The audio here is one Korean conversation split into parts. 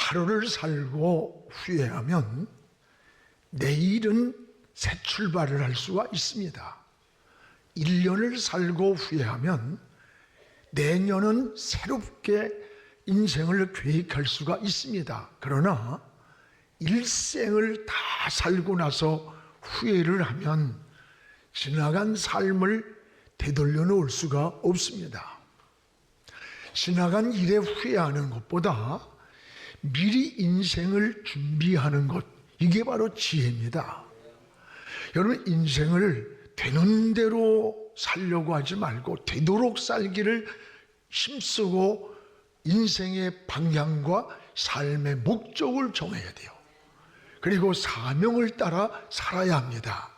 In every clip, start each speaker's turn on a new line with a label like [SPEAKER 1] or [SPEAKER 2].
[SPEAKER 1] 하루를 살고 후회하면 내일은 새 출발을 할 수가 있습니다. 1년을 살고 후회하면 내년은 새롭게 인생을 계획할 수가 있습니다. 그러나 일생을 다 살고 나서 후회를 하면 지나간 삶을 되돌려 놓을 수가 없습니다. 지나간 일에 후회하는 것보다 미리 인생을 준비하는 것, 이게 바로 지혜입니다. 여러분, 인생을 되는 대로 살려고 하지 말고 되도록 살기를 힘쓰고 인생의 방향과 삶의 목적을 정해야 돼요. 그리고 사명을 따라 살아야 합니다.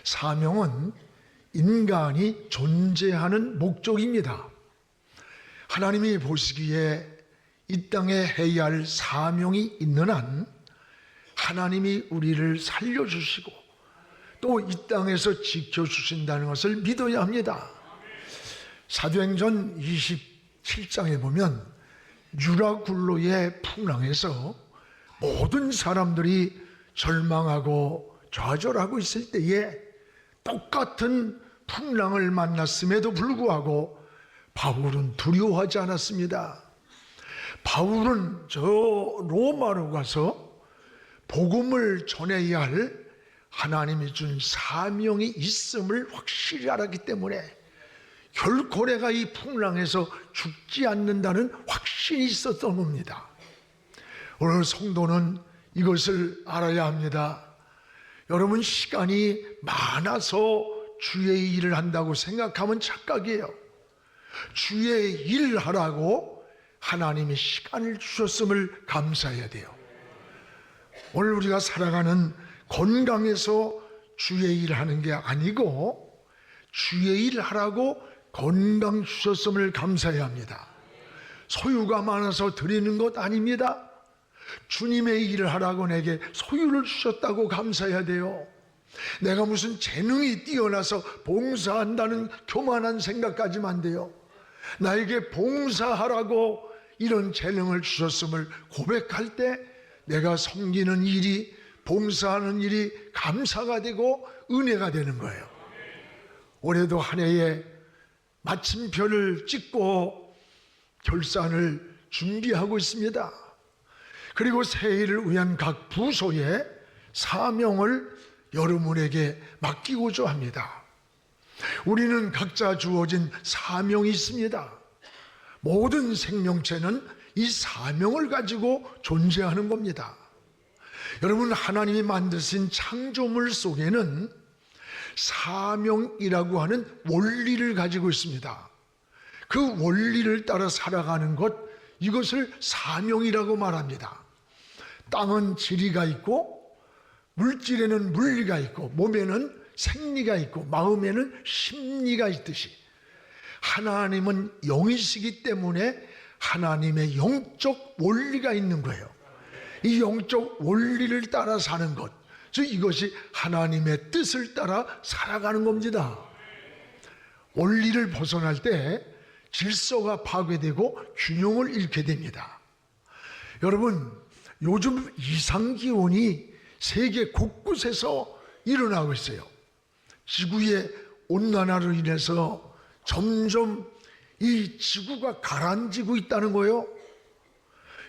[SPEAKER 1] 사명은 인간이 존재하는 목적입니다. 하나님이 보시기에 이 땅에 해야 할 사명이 있는 한 하나님이 우리를 살려주시고 또 이 땅에서 지켜주신다는 것을 믿어야 합니다. 사도행전 27장에 보면 유라굴로의 풍랑에서 모든 사람들이 절망하고 좌절하고 있을 때에 똑같은 풍랑을 만났음에도 불구하고 바울은 두려워하지 않았습니다. 바울은 저 로마로 가서 복음을 전해야 할 하나님이 준 사명이 있음을 확실히 알았기 때문에 결코 내가 이 풍랑에서 죽지 않는다는 확신이 있었던 겁니다. 오늘 성도는 이것을 알아야 합니다. 여러분, 시간이 많아서 주의 일을 한다고 생각하면 착각이에요. 주의 일 하라고 하나님이 시간을 주셨음을 감사해야 돼요. 오늘 우리가 살아가는 건강해서 주의 일 하는 게 아니고 주의 일 하라고 건강 주셨음을 감사해야 합니다. 소유가 많아서 드리는 것 아닙니다. 주님의 일을 하라고 내게 소유를 주셨다고 감사해야 돼요. 내가 무슨 재능이 뛰어나서 봉사한다는 교만한 생각까지는 안 돼요. 나에게 봉사하라고 이런 재능을 주셨음을 고백할 때 내가 섬기는 일이, 봉사하는 일이 감사가 되고 은혜가 되는 거예요. 올해도 한 해에 마침표를 찍고 결산을 준비하고 있습니다. 그리고 새해를 위한 각 부서의 사명을 여러분에게 맡기고자 합니다. 우리는 각자 주어진 사명이 있습니다. 모든 생명체는 이 사명을 가지고 존재하는 겁니다. 여러분, 하나님이 만드신 창조물 속에는 사명이라고 하는 원리를 가지고 있습니다. 그 원리를 따라 살아가는 것, 이것을 사명이라고 말합니다. 땅은 지리가 있고 물질에는 물리가 있고 몸에는 생리가 있고 마음에는 심리가 있듯이 하나님은 영이시기 때문에 하나님의 영적 원리가 있는 거예요. 이 영적 원리를 따라 사는 것, 즉 이것이 하나님의 뜻을 따라 살아가는 겁니다. 원리를 벗어날 때 질서가 파괴되고 균형을 잃게 됩니다. 여러분, 요즘 이상기온이 세계 곳곳에서 일어나고 있어요. 지구의 온난화로 인해서 점점 이 지구가 가라앉고 있다는 거예요.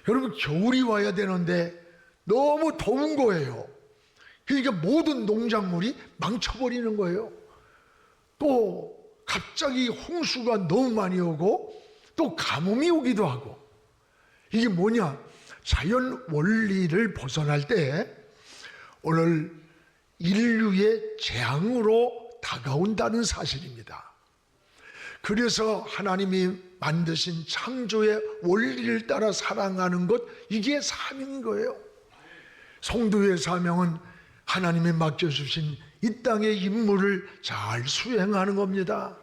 [SPEAKER 1] 여러분, 겨울이 와야 되는데 너무 더운 거예요. 그러니까 모든 농작물이 망쳐버리는 거예요. 또 갑자기 홍수가 너무 많이 오고 또 가뭄이 오기도 하고, 이게 뭐냐? 자연 원리를 벗어날 때 오늘 인류의 재앙으로 다가온다는 사실입니다. 그래서 하나님이 만드신 창조의 원리를 따라 살아가는 것, 이게 사명인 거예요. 성도의 사명은 하나님이 맡겨주신 이 땅의 임무를 잘 수행하는 겁니다.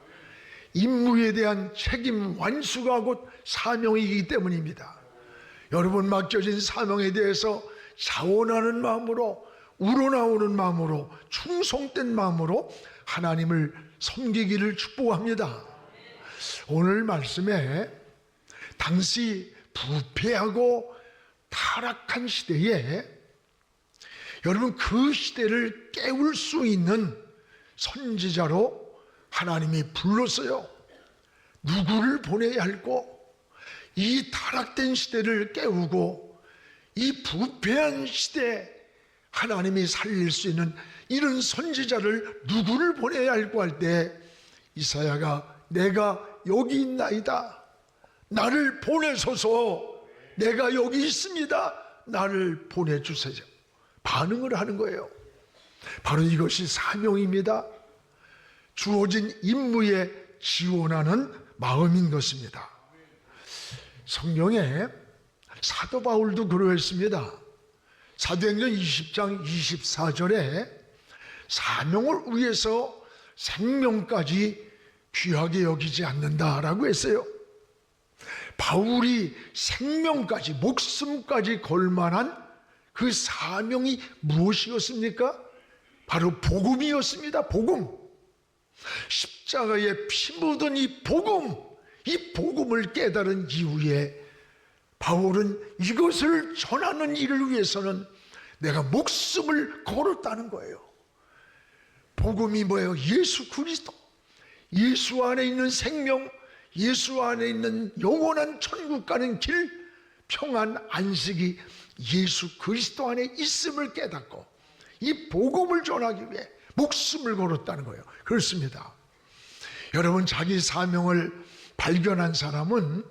[SPEAKER 1] 임무에 대한 책임 완수가 곧 사명이기 때문입니다. 여러분, 맡겨진 사명에 대해서 자원하는 마음으로, 우러나오는 마음으로, 충성된 마음으로 하나님을 섬기기를 축복합니다. 오늘 말씀에 당시 부패하고 타락한 시대에 여러분 그 시대를 깨울 수 있는 선지자로 하나님이 불렀어요. 누구를 보내야 할고, 이 타락된 시대를 깨우고 이 부패한 시대 하나님이 살릴 수 있는 이런 선지자를 누구를 보내야 할고 할 때 이사야가 내가 여기 있나이다, 나를 보내소서, 내가 여기 있습니다, 나를 보내주세요, 반응을 하는 거예요. 바로 이것이 사명입니다. 주어진 임무에 지원하는 마음인 것입니다. 성경에 사도 바울도 그러했습니다. 사도행전 20장 24절에 사명을 위해서 생명까지 귀하게 여기지 않는다라고 했어요. 바울이 생명까지, 목숨까지 걸만한 그 사명이 무엇이었습니까? 바로 복음이었습니다. 복음. 십자가에 피 묻은 이 복음, 이 복음을 깨달은 이후에 바울은 이것을 전하는 일을 위해서는 내가 목숨을 걸었다는 거예요. 복음이 뭐예요? 예수 그리스도, 예수 안에 있는 생명, 예수 안에 있는 영원한 천국 가는 길, 평안, 안식이 예수 그리스도 안에 있음을 깨닫고 이 복음을 전하기 위해 목숨을 걸었다는 거예요. 그렇습니다. 여러분, 자기 사명을 발견한 사람은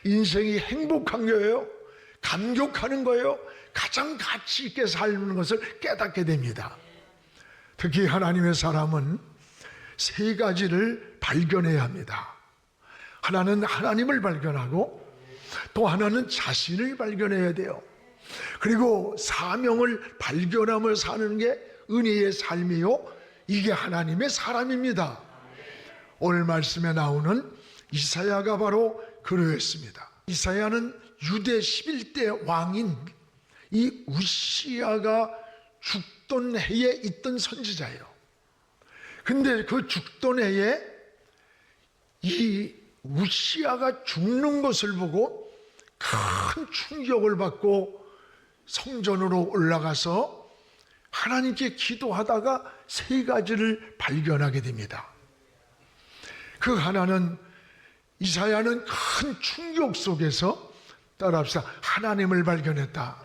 [SPEAKER 1] 인생이 행복한 거예요. 감격하는 거예요. 가장 가치 있게 살는 것을 깨닫게 됩니다. 특히 하나님의 사람은 세 가지를 발견해야 합니다. 하나는 하나님을 발견하고, 또 하나는 자신을 발견해야 돼요. 그리고 사명을 발견하며 사는 게 은혜의 삶이요, 이게 하나님의 사람입니다. 오늘 말씀에 나오는 이사야가 바로 그러했습니다. 이사야는 유대 11대 왕인 이 우시야가 죽던 해에 있던 선지자예요. 근데 그 죽던 해에 이 우시야가 죽는 것을 보고 큰 충격을 받고 성전으로 올라가서 하나님께 기도하다가 세 가지를 발견하게 됩니다. 그 하나는, 이사야는 큰 충격 속에서, 따라합시다, 하나님을 발견했다.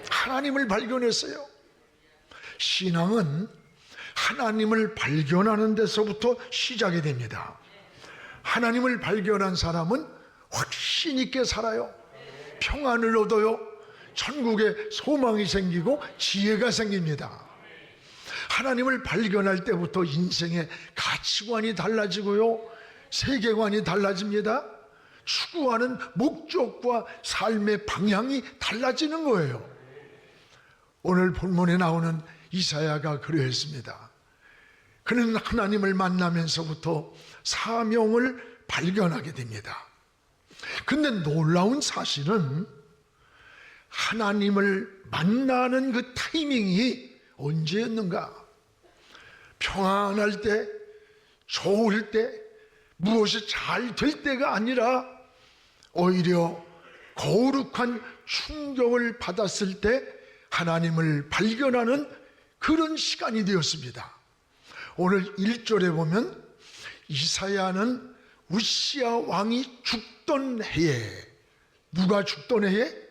[SPEAKER 1] 하나님을 발견했어요. 신앙은 하나님을 발견하는 데서부터 시작이 됩니다. 하나님을 발견한 사람은 확신 있게 살아요. 평안을 얻어요. 천국에 소망이 생기고 지혜가 생깁니다. 하나님을 발견할 때부터 인생의 가치관이 달라지고요, 세계관이 달라집니다. 추구하는 목적과 삶의 방향이 달라지는 거예요. 오늘 본문에 나오는 이사야가 그러했습니다. 그는 하나님을 만나면서부터 사명을 발견하게 됩니다. 근데 놀라운 사실은 하나님을 만나는 그 타이밍이 언제였는가? 평안할 때, 좋을 때, 무엇이 잘 될 때가 아니라 오히려 거룩한 충격을 받았을 때 하나님을 발견하는 그런 시간이 되었습니다. 오늘 1절에 보면 이사야는 우시야 왕이 죽던 해에, 누가 죽던 해에?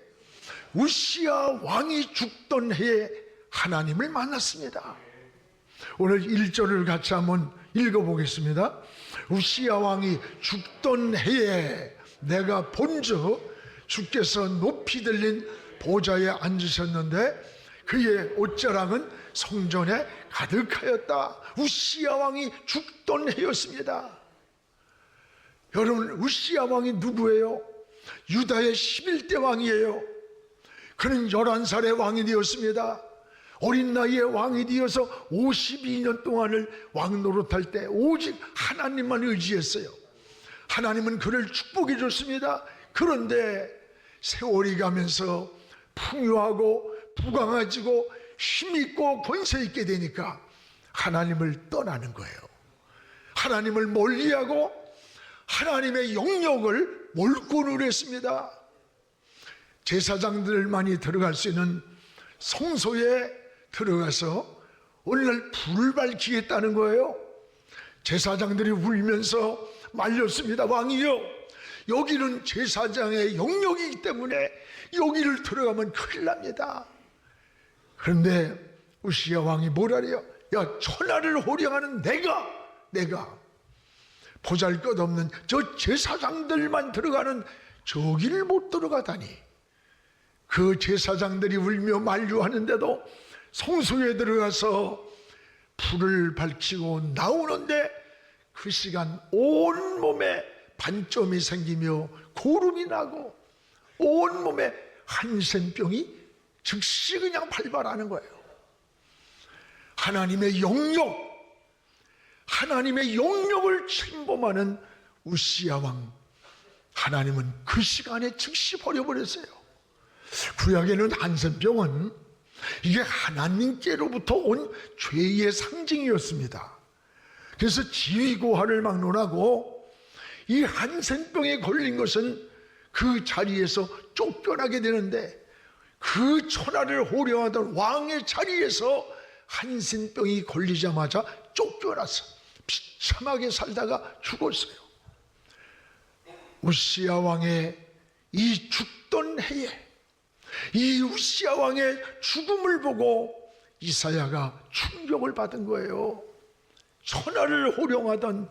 [SPEAKER 1] 우시야 왕이 죽던 해에 하나님을 만났습니다. 오늘 1절을 같이 한번 읽어보겠습니다. 우시야 왕이 죽던 해에 내가 본즉 주께서 높이 들린 보좌에 앉으셨는데 그의 옷자락은 성전에 가득하였다. 우시야 왕이 죽던 해였습니다. 여러분, 우시야 왕이 누구예요? 유다의 11대 왕이에요. 그는 11살의 왕이 되었습니다. 어린 나이에 왕이 되어서 52년 동안을 왕 노릇할 때 오직 하나님만 의지했어요. 하나님은 그를 축복해 줬습니다. 그런데 세월이 가면서 풍요하고 부강해지고 힘있고 권세 있게 되니까 하나님을 떠나는 거예요. 하나님을 멀리하고 하나님의 영역을 몰고 누렸습니다. 제사장들만이 들어갈 수 있는 성소에 들어가서 오늘날 불을 밝히겠다는 거예요. 제사장들이 울면서 말렸습니다. 왕이요, 여기는 제사장의 영역이기 때문에 여기를 들어가면 큰일 납니다. 그런데 우시야 왕이 뭐라래요? 야, 천하를 호령하는 내가 보잘것없는 저 제사장들만 들어가는 저기를 못 들어가다니. 그 제사장들이 울며 만류하는데도 성소에 들어가서 불을 밝히고 나오는데 그 시간 온몸에 반점이 생기며 고름이 나고 온몸에 한센병이 즉시 그냥 발발하는 거예요. 하나님의 영역을 침범하는 우시야 왕, 하나님은 그 시간에 즉시 버려버렸어요. 구약에는 한센병은 이게 하나님께로부터 온 죄의 상징이었습니다. 그래서 지위고하를 막론하고 이 한센병에 걸린 것은 그 자리에서 쫓겨나게 되는데, 그 천하를 호령하던 왕의 자리에서 한센병이 걸리자마자 쫓겨나서 비참하게 살다가 죽었어요. 우시야 왕의 이 죽던 해에 이 우시야 왕의 죽음을 보고 이사야가 충격을 받은 거예요. 천하를 호령하던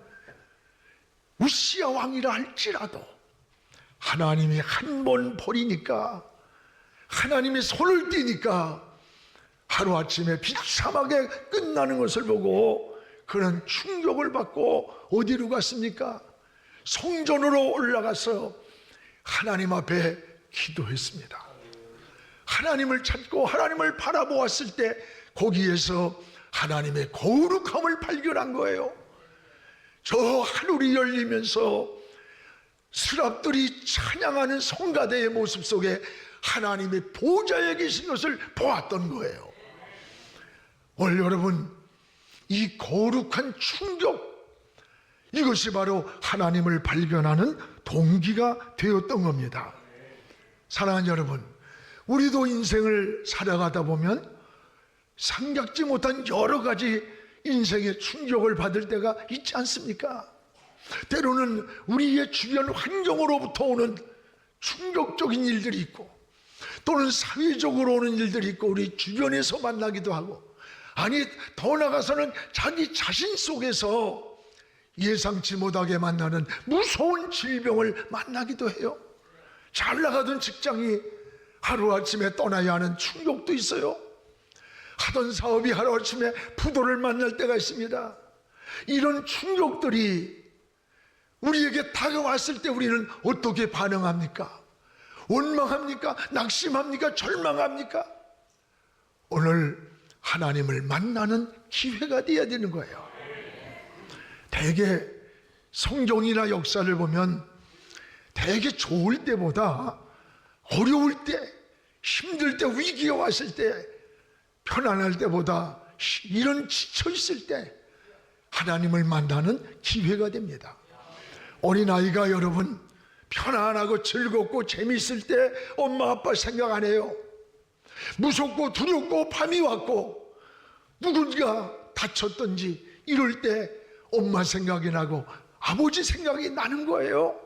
[SPEAKER 1] 우시야 왕이라 할지라도 하나님이 한 번 버리니까, 하나님이 손을 떼니까 하루아침에 비참하게 끝나는 것을 보고 그는 충격을 받고 어디로 갔습니까? 성전으로 올라가서 하나님 앞에 기도했습니다. 하나님을 찾고 하나님을 바라보았을 때 거기에서 하나님의 거룩함을 발견한 거예요. 저 하늘이 열리면서 스랍들이 찬양하는 성가대의 모습 속에 하나님의 보좌에 계신 것을 보았던 거예요. 오늘 여러분, 이 거룩한 충격, 이것이 바로 하나님을 발견하는 동기가 되었던 겁니다. 사랑하는 여러분, 우리도 인생을 살아가다 보면 생각지 못한 여러 가지 인생의 충격을 받을 때가 있지 않습니까? 때로는 우리의 주변 환경으로부터 오는 충격적인 일들이 있고, 또는 사회적으로 오는 일들이 있고, 우리 주변에서 만나기도 하고, 아니 더 나아가서는 자기 자신 속에서 예상치 못하게 만나는 무서운 질병을 만나기도 해요. 잘 나가던 직장이 하루아침에 떠나야 하는 충격도 있어요. 하던 사업이 하루아침에 부도를 만날 때가 있습니다. 이런 충격들이 우리에게 다가왔을 때 우리는 어떻게 반응합니까? 원망합니까? 낙심합니까? 절망합니까? 오늘 하나님을 만나는 기회가 되어야 되는 거예요. 대개 성경이나 역사를 보면 대개 좋을 때보다 어려울 때, 힘들 때, 위기가 왔을 때, 편안할 때보다 이런 지쳐있을 때 하나님을 만나는 기회가 됩니다. 어린아이가 여러분 편안하고 즐겁고 재미있을 때 엄마 아빠 생각 안 해요. 무섭고 두렵고 밤이 왔고 누군가 다쳤던지 이럴 때 엄마 생각이 나고 아버지 생각이 나는 거예요.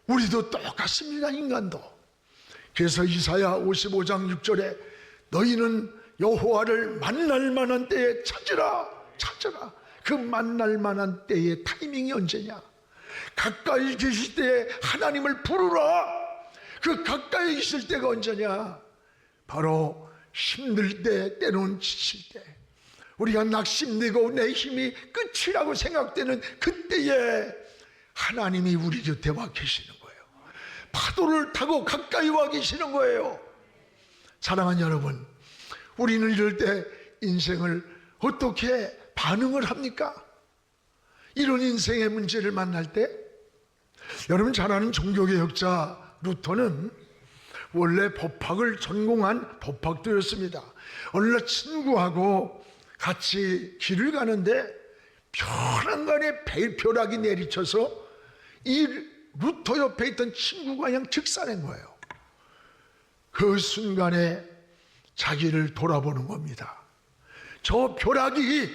[SPEAKER 1] 우리도 똑같습니다, 인간도. 그래서 이사야 55장 6절에 너희는 여호와를 만날 만한 때에 찾으라. 그 만날 만한 때의 타이밍이 언제냐? 가까이 계실 때에 하나님을 부르라. 그 가까이 계실 때가 언제냐? 바로 힘들 때, 때로는 지칠 때, 우리가 낙심되고 내 힘이 끝이라고 생각되는 그때에 하나님이 우리 곁에 와 계시는 거예요. 파도를 타고 가까이 와 계시는 거예요. 사랑하는 여러분, 우리는 이럴 때 인생을 어떻게 반응을 합니까? 이런 인생의 문제를 만날 때, 여러분 잘 아는 종교개혁자 루터는 원래 법학을 전공한 법학도였습니다. 어느 날 친구하고 같이 길을 가는데 편안간에 벼락이 내리쳐서 이 루터 옆에 있던 친구가 그냥 즉사낸 거예요. 그 순간에 자기를 돌아보는 겁니다. 저 벼락이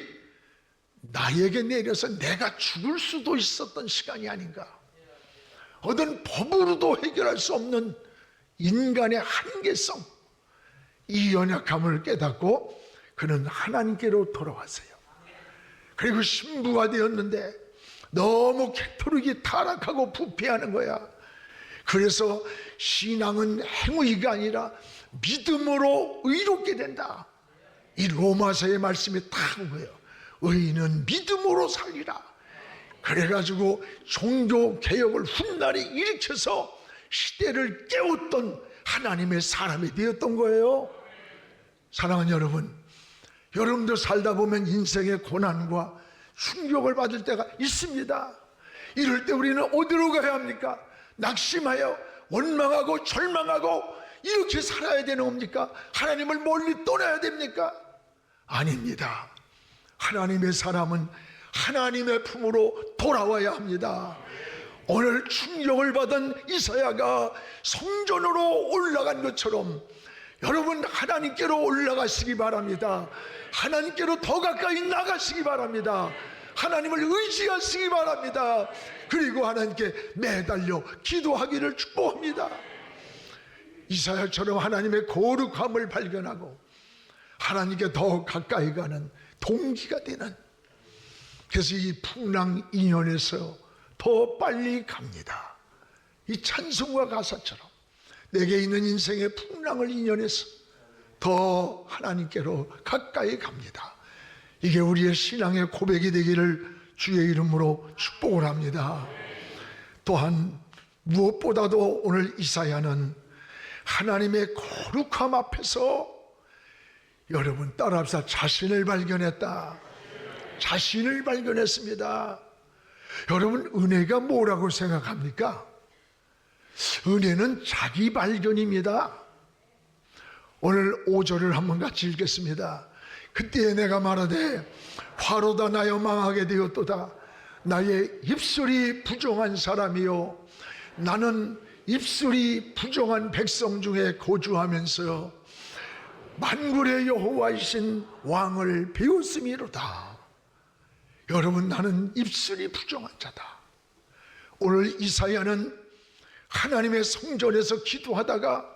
[SPEAKER 1] 나에게 내려서 내가 죽을 수도 있었던 시간이 아닌가. 어떤 법으로도 해결할 수 없는 인간의 한계성, 이 연약함을 깨닫고 그는 하나님께로 돌아왔어요. 그리고 신부가 되었는데 너무 캐토릭이 타락하고 부패하는 거야. 그래서 신앙은 행위가 아니라 믿음으로 의롭게 된다. 이 로마서의 말씀이 다 거예요. 의인은 믿음으로 살리라. 그래가지고 종교개혁을 훗날에 일으켜서 시대를 깨웠던 하나님의 사람이 되었던 거예요. 사랑하는 여러분, 여러분도 살다 보면 인생의 고난과 충격을 받을 때가 있습니다. 이럴 때 우리는 어디로 가야 합니까? 낙심하여 원망하고 절망하고 이렇게 살아야 되는 겁니까? 하나님을 멀리 떠나야 됩니까? 아닙니다. 하나님의 사람은 하나님의 품으로 돌아와야 합니다. 오늘 충격을 받은 이사야가 성전으로 올라간 것처럼 여러분 하나님께로 올라가시기 바랍니다. 하나님께로 더 가까이 나가시기 바랍니다. 하나님을 의지하시기 바랍니다. 그리고 하나님께 매달려 기도하기를 축복합니다. 이사야처럼 하나님의 거룩함을 발견하고 하나님께 더 가까이 가는 동기가 되는, 그래서 이 풍랑 인연에서 더 빨리 갑니다. 이 찬송과 가사처럼 내게 있는 인생의 풍랑을 인연해서 더 하나님께로 가까이 갑니다. 이게 우리의 신앙의 고백이 되기를 주의 이름으로 축복을 합니다. 또한 무엇보다도 오늘 이사야는 하나님의 거룩함 앞에서 여러분 따라합시다. 자신을 발견했다. 자신을 발견했습니다. 여러분 은혜가 뭐라고 생각합니까? 은혜는 자기 발견입니다. 오늘 5절을 한번 같이 읽겠습니다. 그때 내가 말하되 화로다 나여 망하게 되었도다. 나의 입술이 부정한 사람이요 나는 입술이 부정한 백성 중에 거주하면서 만군의 여호와이신 왕을 배웠음이로다. 여러분 나는 입술이 부정한 자다. 오늘 이사야는 하나님의 성전에서 기도하다가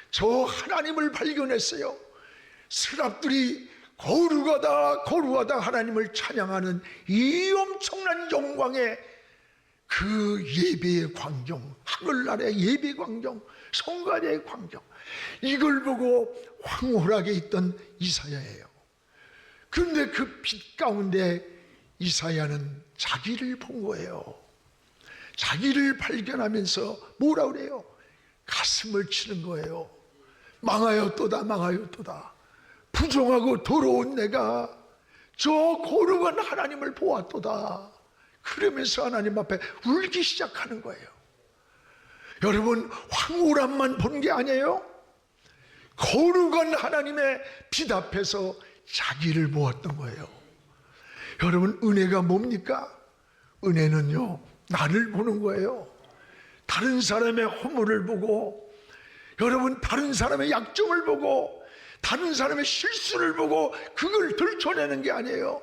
[SPEAKER 1] 저 하나님을 발견했어요. 스랍들이 거룩하다 거룩하다 하나님을 찬양하는 이 엄청난 영광의 그 예배의 광경, 하늘나라의 예배 광경, 성가대의 광경, 이걸 보고 황홀하게 있던 이사야예요. 그런데 그 빛 가운데 이사야는 자기를 본 거예요. 자기를 발견하면서 뭐라 그래요? 가슴을 치는 거예요. 망하였도다 망하였도다. 부정하고 더러운 내가 저 거룩한 하나님을 보았도다. 그러면서 하나님 앞에 울기 시작하는 거예요. 여러분 황홀함만 본 게 아니에요. 거룩한 하나님의 빛 앞에서 자기를 보았던 거예요. 여러분 은혜가 뭡니까? 은혜는요 나를 보는 거예요. 다른 사람의 허물을 보고, 여러분 다른 사람의 약점을 보고, 다른 사람의 실수를 보고 그걸 들춰내는 게 아니에요.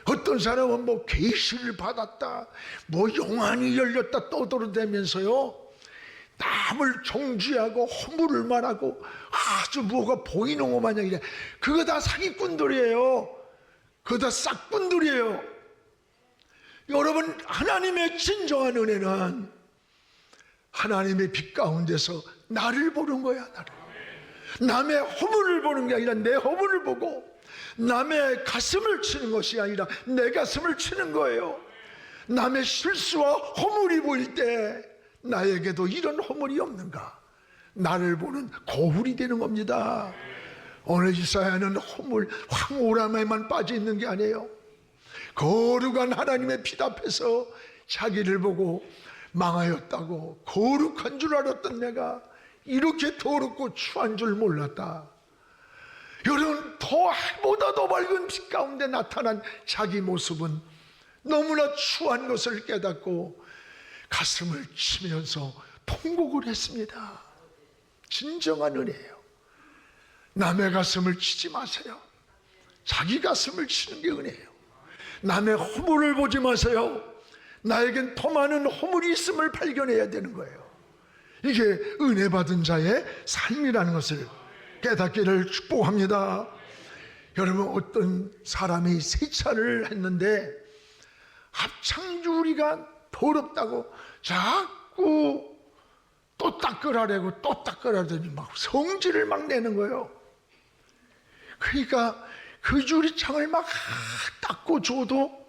[SPEAKER 1] 어떤 사람은 뭐 계시를 받았다, 뭐 영안이 열렸다 떠들어대면서요 남을 정죄하고 허물을 말하고 아주 뭐가 보이는 것 마냥 이래. 그거 다 사기꾼들이에요. 그거 다 싹꾼들이에요. 여러분 하나님의 진정한 은혜는 하나님의 빛 가운데서 나를 보는 거야. 나를. 남의 허물을 보는 게 아니라 내 허물을 보고, 남의 가슴을 치는 것이 아니라 내 가슴을 치는 거예요. 남의 실수와 허물이 보일 때 나에게도 이런 허물이 없는가, 나를 보는 거울이 되는 겁니다. 오늘 이사야는 허물, 황홀함에만 빠져 있는 게 아니에요. 거룩한 하나님의 빛 앞에서 자기를 보고 망하였다고, 거룩한 줄 알았던 내가 이렇게 더럽고 추한 줄 몰랐다. 여러분 보다 더 밝은 빛 가운데 나타난 자기 모습은 너무나 추한 것을 깨닫고 가슴을 치면서 통곡을 했습니다. 진정한 은혜예요. 남의 가슴을 치지 마세요. 자기 가슴을 치는 게 은혜예요. 남의 허물을 보지 마세요. 나에겐 더 많은 허물이 있음을 발견해야 되는 거예요. 이게 은혜 받은 자의 삶이라는 것을 깨닫기를 축복합니다. 여러분, 어떤 사람이 세차를 했는데 합창주리가 더럽다고 자꾸 또 닦으라고 또 닦으라더니 막 성질을 막 내는 거예요. 그러니까 그 주리창을 막 닦고 줘도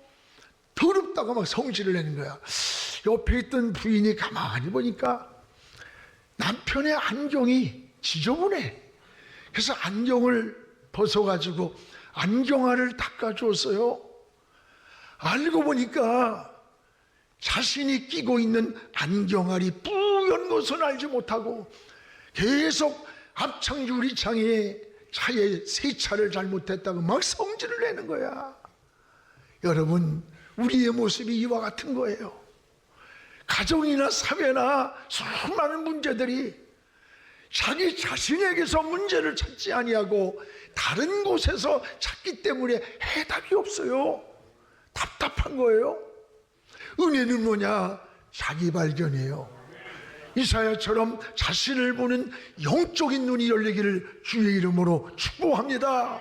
[SPEAKER 1] 더럽다고 막 성질을 내는 거야. 옆에 있던 부인이 가만히 보니까 남편의 안경이 지저분해. 그래서 안경을 벗어가지고 안경알을 닦아줬어요. 알고 보니까 자신이 끼고 있는 안경알이 뿌연 것은 알지 못하고 계속 앞창 유리창에 차에 세차를 잘못했다고 막 성질을 내는 거야. 여러분, 우리의 모습이 이와 같은 거예요. 가정이나 사회나 수많은 문제들이 자기 자신에게서 문제를 찾지 아니하고 다른 곳에서 찾기 때문에 해답이 없어요. 답답한 거예요. 은혜는 뭐냐? 자기 발견이에요. 이사야처럼 자신을 보는 영적인 눈이 열리기를 주의 이름으로 축복합니다.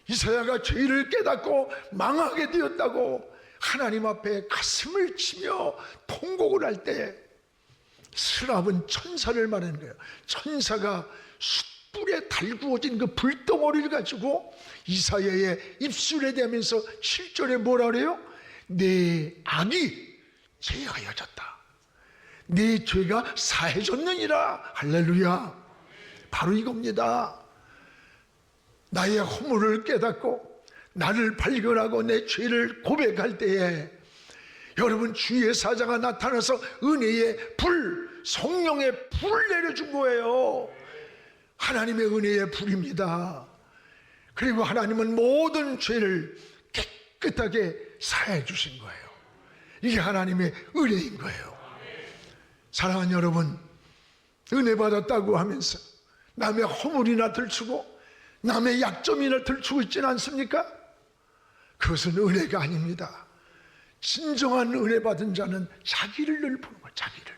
[SPEAKER 1] 이사야가 죄를 깨닫고 망하게 되었다고 하나님 앞에 가슴을 치며 통곡을 할 때 스랍은 천사를 말하는 거예요. 천사가 숯불에 달구어진 그 불덩어리를 가지고 이사야의 입술에 대면서 7절에 뭐라 그래요? 내 악이 제하여졌다. 네 죄가 사해졌느니라. 할렐루야. 바로 이겁니다. 나의 허물을 깨닫고 나를 발견하고 내 죄를 고백할 때에 여러분, 주의 사자가 나타나서 은혜의 불, 성령의 불을 내려준 거예요. 하나님의 은혜의 불입니다. 그리고 하나님은 모든 죄를 깨끗하게 사해 주신 거예요. 이게 하나님의 은혜인 거예요. 사랑하는 여러분, 은혜 받았다고 하면서 남의 허물이나 들추고 남의 약점이나 들추고 있지는 않습니까? 그것은 은혜가 아닙니다. 진정한 은혜 받은 자는 자기를 늘 보는 거예요. 자기를.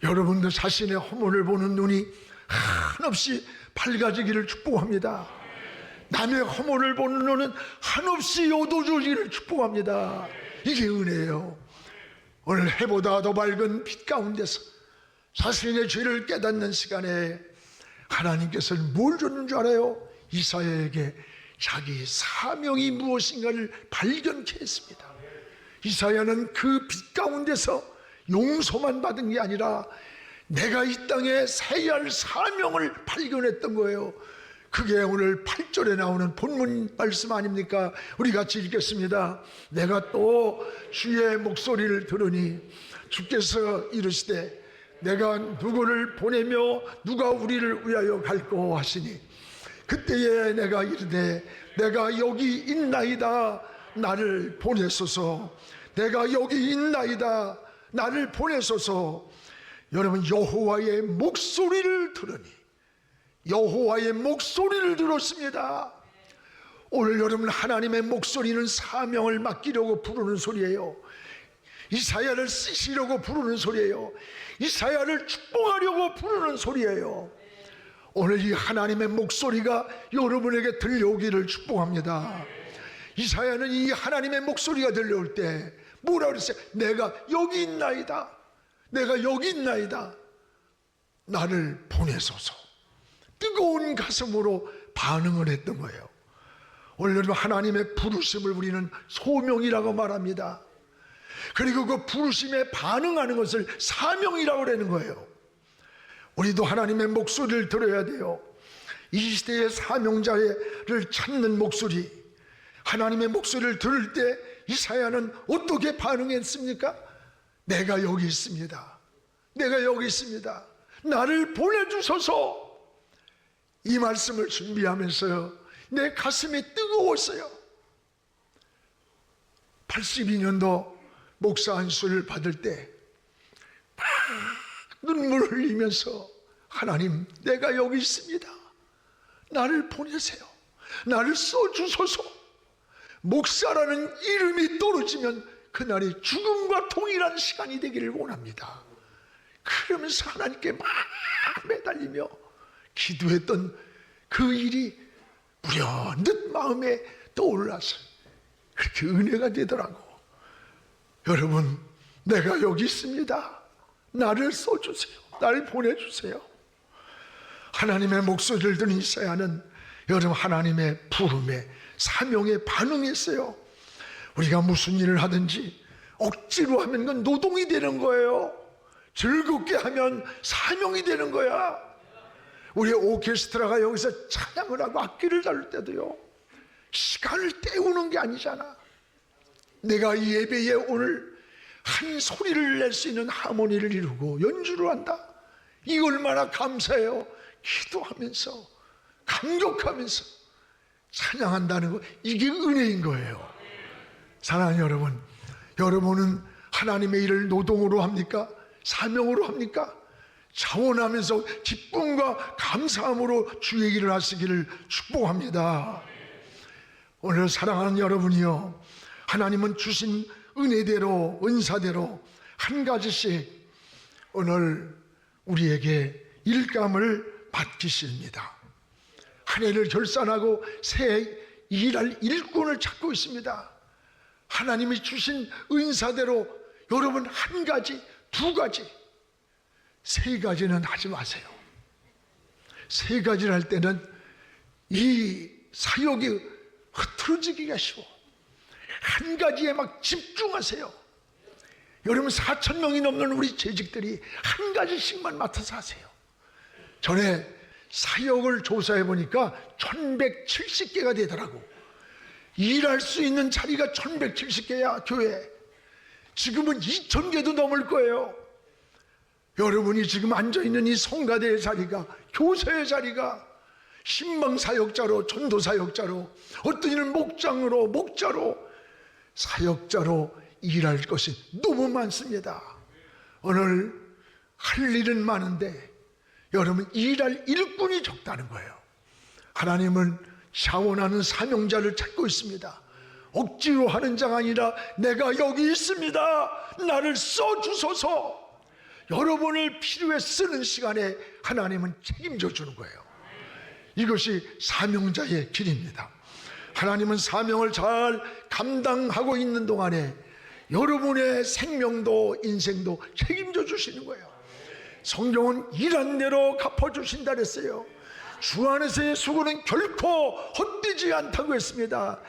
[SPEAKER 1] 여러분도 자신의 허물을 보는 눈이 한없이 밝아지기를 축복합니다. 남의 허물을 보는 눈은 한없이 어두워지기를 축복합니다. 이게 은혜예요. 오늘 해보다 더 밝은 빛 가운데서 자신의 죄를 깨닫는 시간에 하나님께서는 뭘 줬는 줄 알아요? 이사야에게 자기 사명이 무엇인가를 발견케 했습니다. 이사야는 그 빛 가운데서 용서만 받은 게 아니라 내가 이 땅에 세야 할 사명을 발견했던 거예요. 그게 오늘 8절에 나오는 본문 말씀 아닙니까? 우리 같이 읽겠습니다. 내가 또 주의 목소리를 들으니 주께서 이르시되 내가 누구를 보내며 누가 우리를 위하여 갈꼬 하시니 그때에 내가 이르되 내가 여기 있나이다 나를 보내소서. 내가 여기 있나이다 나를 보내소서. 여러분, 여호와의 목소리를 들으니 여호와의 목소리를 들었습니다. 오늘 여러분, 하나님의 목소리는 사명을 맡기려고 부르는 소리예요. 이사야를 쓰시려고 부르는 소리예요. 이사야를 축복하려고 부르는 소리예요. 오늘 이 하나님의 목소리가 여러분에게 들려오기를 축복합니다. 이사야는 이 하나님의 목소리가 들려올 때 뭐라 그랬어요? 내가 여기 있나이다. 내가 여기 있나이다. 나를 보내소서. 뜨거운 가슴으로 반응을 했던 거예요. 오늘 여러분, 하나님의 부르심을 우리는 소명이라고 말합니다. 그리고 그 부르심에 반응하는 것을 사명이라고 그러는 거예요. 우리도 하나님의 목소리를 들어야 돼요. 이 시대의 사명자를 찾는 목소리, 하나님의 목소리를 들을 때 이사야는 어떻게 반응했습니까? 내가 여기 있습니다. 내가 여기 있습니다. 나를 보내주소서. 이 말씀을 준비하면서요, 내 가슴이 뜨거웠어요. 82년도 목사 안수를 받을 때 막 눈물 흘리면서 하나님, 내가 여기 있습니다. 나를 보내세요. 나를 써주소서. 목사라는 이름이 떨어지면 그날이 죽음과 동일한 시간이 되기를 원합니다. 그러면서 하나님께 막 매달리며 기도했던 그 일이 불현듯 마음에 떠올라서 그렇게 은혜가 되더라고. 여러분, 내가 여기 있습니다. 나를 써주세요. 나를 보내주세요. 하나님의 목소리를 듣는 이사야는 여러분, 하나님의 부름에, 사명에 반응했어요. 우리가 무슨 일을 하든지 억지로 하면 그건 노동이 되는 거예요. 즐겁게 하면 사명이 되는 거야. 우리 오케스트라가 여기서 찬양을 하고 악기를 다룰 때도요, 시간을 때우는 게 아니잖아. 내가 이 예배에 오늘 한 소리를 낼 수 있는 하모니를 이루고 연주를 한다. 이 얼마나 감사해요. 기도하면서 감격하면서 찬양한다는 거, 이게 은혜인 거예요. 사랑하는 여러분, 여러분은 하나님의 일을 노동으로 합니까? 사명으로 합니까? 자원하면서 기쁨과 감사함으로 주의 일을 하시기를 축복합니다. 오늘 사랑하는 여러분이요, 하나님은 주신 은혜대로, 은사대로 한 가지씩 오늘 우리에게 일감을 맡기십니다. 한 해를 결산하고 새해 일할 일꾼을 찾고 있습니다. 하나님이 주신 은사대로 여러분 한 가지, 두 가지, 세 가지는 하지 마세요. 세 가지를 할 때는 이 사역이 흐트러지기가 쉬워. 한 가지에 막 집중하세요. 여러분, 4,000명이 넘는 우리 재직들이 한 가지씩만 맡아서 하세요. 전에 사역을 조사해 보니까 1170개가 되더라고. 일할 수 있는 자리가 1170개야, 교회. 지금은 2000개도 넘을 거예요. 여러분이 지금 앉아있는 이 성가대의 자리가, 교사의 자리가 신방사역자로, 전도사역자로, 어떤 이는 목장으로, 목자로, 사역자로 일할 것이 너무 많습니다. 오늘 할 일은 많은데 여러분, 일할 일꾼이 적다는 거예요. 하나님은 자원하는 사명자를 찾고 있습니다. 억지로 하는 자가 아니라 내가 여기 있습니다. 나를 써주소서. 여러분을 필요에 쓰는 시간에 하나님은 책임져 주는 거예요. 이것이 사명자의 길입니다. 하나님은 사명을 잘 감당하고 있는 동안에 여러분의 생명도 인생도 책임져 주시는 거예요. 성경은 일한 대로 갚아주신다 그랬어요. 주 안에서의 수고는 결코 헛되지 않다고 했습니다.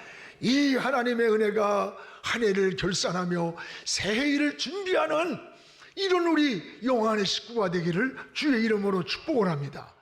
[SPEAKER 1] 이 하나님의 은혜가 한 해를 결산하며 새해를 준비하는 이런 우리 영안의 식구가 되기를 주의 이름으로 축복을 합니다.